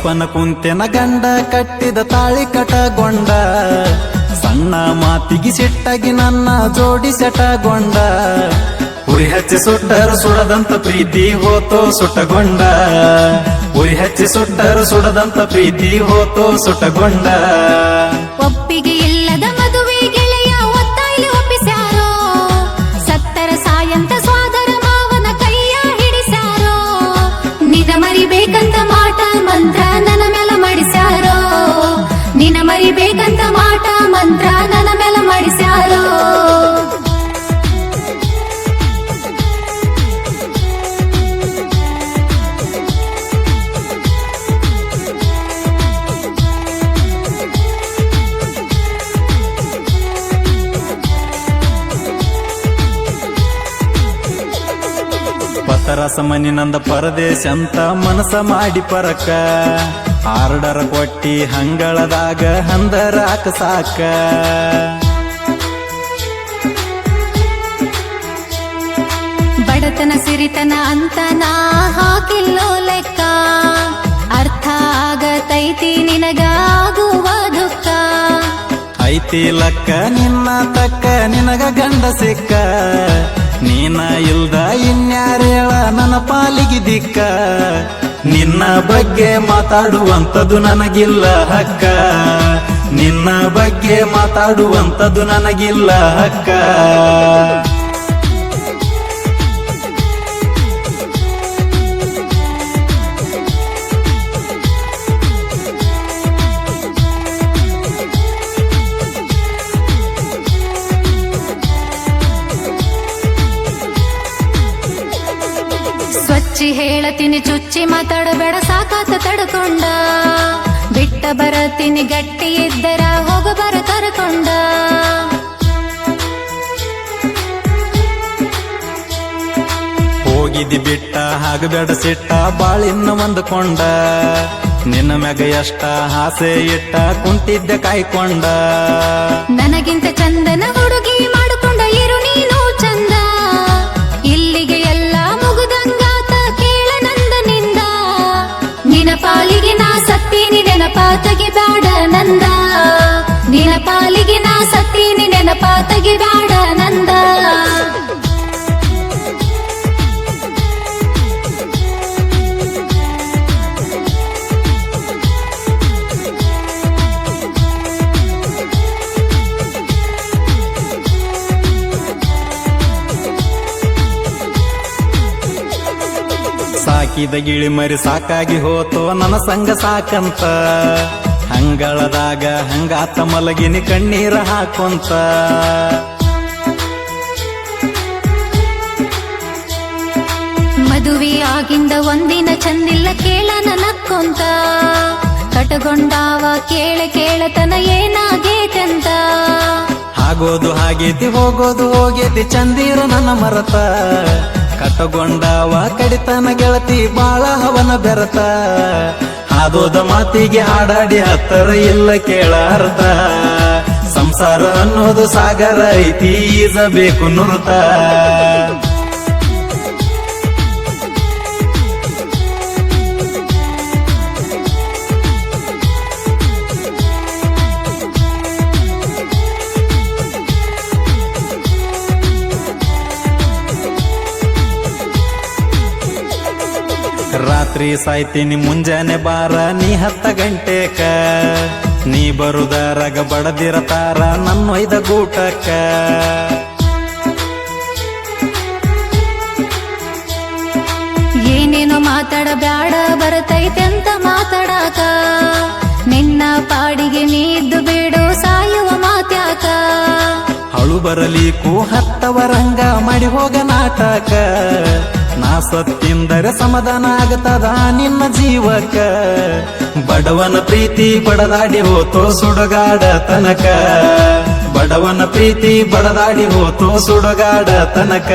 ಗಪ್ಪನ ಕುಂತೆನ ಗಂಡ ಕಟ್ಟಿದ ತಾಳಿ ಕಟಗೊಂಡ ಸಣ್ಣ ಮಾತಿಗೆ ಸಿಟ್ಟಾಗಿ ನನ್ನ ಜೋಡಿ ಸೆಟಗೊಂಡ ಉರಿ ಹಚ್ಚಿ ಸುಟ್ಟರು ಸುಡದಂತ ಪ್ರೀತಿ ಹೋತೋ ಸುಟ್ಟಗೊಂಡ ಉರಿ ಹಚ್ಚಿ ಸುಟ್ಟರು ಸುಡದಂತ ಪ್ರೀತಿ ಹೋತೋ ಸುಟ್ಟಗೊಂಡ ಒಪ್ಪಿಗೆ ಇಲ್ಲದ ಮದುವೆ ಗೆಳೆಯ ಒತ್ತಾಯಿ ಒಪ್ಪಿಸ್ಯಾರೋ ಸತ್ತರ ಸಾಯಂತ ಸ್ವಾದರ ಮಾವನ ಕೈಯ ಹಿಡಿಸ್ಯಾರೋ ನಿನ ಮರಿಬೇಕಂತ ಮಾಟ ಮಂತ್ರ ನನ್ನ ಮೇಲ ಮಾಡಿಸ್ಯಾರೋ ನಿನ ಮರಿಬೇಕಂತ ಮಾಟ ಮಂತ್ರ ನನ್ನ ಮೇಲ ಮಾಡಿಸ್ಯಾರೋ ಪತರಸ ಮನಿನಂದ ಪರದೇಶ ಅಂತ ಮನಸ ಮಾಡಿ ಪರಕ ಆರ್ಡರ್ ಕೊಟ್ಟಿ ಹಂಗಳದಾಗ ಹಂದರಾಕ ಸಾಕ ಬಡತನ ಸಿರಿತನ ಅಂತ ನಾ ಹಾಕಿಲ್ಲೋ ಲೆಕ್ಕ ಅರ್ಥ ಆಗತೈತಿ ನಿನಗಾಗುವ ದುಃಖ ಐತಿ ಲಕ್ಕ ನಿನ್ನ ತಕ್ಕ ನಿನಗ ಗಂಡ ಸಿಕ್ಕ ನೀನ ಇಲ್ದ ಇನ್ಯಾರೇಳ ನನ್ನ ಪಾಲಿಗೆ ದಿಕ್ಕ ನಿನ್ನ ಬಗ್ಗೆ ಮಾತಾಡುವಂಥದ್ದು ನನಗಿಲ್ಲ ಹಕ್ಕ ನಿನ್ನ ಬಗ್ಗೆ ಮಾತಾಡುವಂಥದ್ದು ನನಗಿಲ್ಲ ಹಕ್ಕ ಸ್ವಚ್ಛಿ ಹೇಳತೀನಿ ಚುಚ್ಚಿ ಮಾತಾಡಬೇಡ ಸಾಕಾತ ತಡ್ಕೊಂಡ ಬಿಟ್ಟ ಬರತೀನಿ ಗಟ್ಟಿ ಇದ್ದರ ಹೋಗಬರ ಕರ್ಕೊಂಡ ಹೋಗಿದಿ ಬಿಟ್ಟ ಆಗಬೇಡ ಸಿಟ್ಟ ಬಾಳಿನ್ನ ಒಂದ್ಕೊಂಡ ನಿನ್ನ ಮ್ಯಾಗ ಎಷ್ಟ ಆಸೆ ಇಟ್ಟ ಕುಂತಿದ್ದೆ ಕಾಯ್ಕೊಂಡ ನನಗಿಂತ ಚಂದನ ಹುಡುಗಿ ಮಾಡಿಕೊಂಡ ಇರು ನೀನು ಚಂದ ಇಲ್ಲಿಗೆ ಎಲ್ಲ ಮುಗುದಂಗಾತ ಕೇಳ ನಂದನಿಂದ ನಿನ ಪಾಲಿಗೆ ನಾ ಸತ್ತೀನಿ ನೆನಪಾತಗೆ ಬ್ಯಾಡ ನಂದ ನಿನ ಪಾಲಿಗೆ ನಾ ಸತ್ತೀನಿ ನೆನಪಾತಗೆ ಬ್ಯಾಡ ನಂದ ಸಾಕಿದ ಗಿಳಿ ಮರಿ ಸಾಕಾಗಿ ಹೋತೋ ನನ್ನ ಸಂಗ ಸಾಕಂತ ಹಂಗಳದಾಗ ಹಂಗಾತ ಮಲಗಿನಿ ಕಣ್ಣೀರ ಹಾಕೊಂತ ಮದುವೆ ಆಗಿಂದ ಒಂದಿನ ಚಂದಿಲ್ಲ ಕೇಳ ನಕ್ಕೊಂತ ಕಟಗೊಂಡಾವ ಕೇಳತನ ಏನಾಗೇತಂತ ಆಗೋದು ಹಾಗೇತಿ ಹೋಗೋದು ಹೋಗೇತಿ ಚಂದೀರ ನನ್ನ ಮರತ ಕಟಗೊಂಡಾವ ಕಡಿತನ ಗೆಳತಿ ಬಾಳ ಹವನ ಬೆರತ ಹಾದೋದ ಮಾತಿಗೆ ಹಾಡಾಡಿ ಹತ್ತರ ಇಲ್ಲ ಕೇಳ ಅರ್ಥ ಸಂಸಾರ ಅನ್ನೋದು ಸಾಗರ ಐತಿ ಈಜಬೇಕು ನುರುತ ರಾತ್ರಿ ಸಾಯ್ತೀನಿ ಮುಂಜಾನೆ ಬಾರ ನೀ 10 ಗಂಟೆಕ ನೀ ಬರುದಾರಾಗ ಬಡದಿರತಾರ ನನ್ನೊಯ್ದ ಗೂಟಕ್ಕ ಏನೇನೋ ಮಾತಾಡಬ್ಯಾಡ ಬರತೈತೆಂತ ಮಾತಾಡಾಕ ನಿನ್ನ ಪಾಡಿಗೆ ನೀದ್ದು ಬಿಡು ಸಾಯುವ ಮಾತ್ಯಾಕ ಅಳು ಬರಲಿಕ್ಕೂ ಹತ್ತವರಂಗ ಮಾಡಿ ಹೋಗ ನಾಟಕ ನಾ ಸತ್ತಿಂದರೆ ಸಮಾಧಾನ ಆಗತದ ನಿನ್ನ ಜೀವಕ್ಕ ಬಡವನ ಪ್ರೀತಿ ಬಡದಾಡಿ ಹೋತೋ ಸುಡಗಾಡ ತನಕ ಬಡವನ ಪ್ರೀತಿ ಬಡದಾಡಿ ಹೋತೋ ಸುಡಗಾಡ ತನಕ